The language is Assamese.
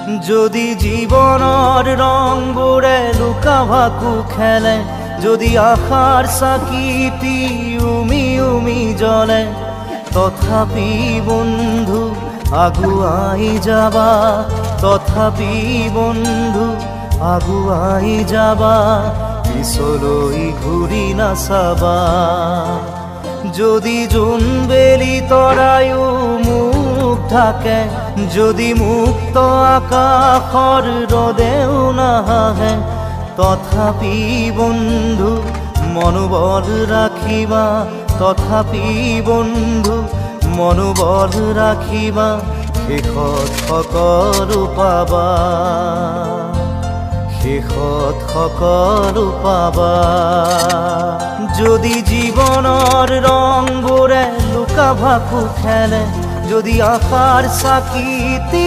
যদি জীবনৰ ৰংবোৰে লুকা ভাকু খেলে, যদি আশাৰ চাকিটি উমি উমি জ্বলে, তথাপি বন্ধু আগুৱাই যাবা, তথাপি বন্ধু আগুৱাই যাবা, পিছলৈ ঘূৰি নাচাবা। যদি জোনবেলি তৰায়ো মুখ ঢাকে, যদি মুক্ত আকাশৰ ৰদেও নাহে, তথাপি বন্ধু মনোবল ৰাখিবা, তথাপি বন্ধু মনোবল ৰাখিবা, শেষত সকলো পাবা, শেষত সকলো পাবা। যদি জীৱনৰ ৰংবোৰে লুকা ভাকু খেলে, যদি আশাৰ চাকিটি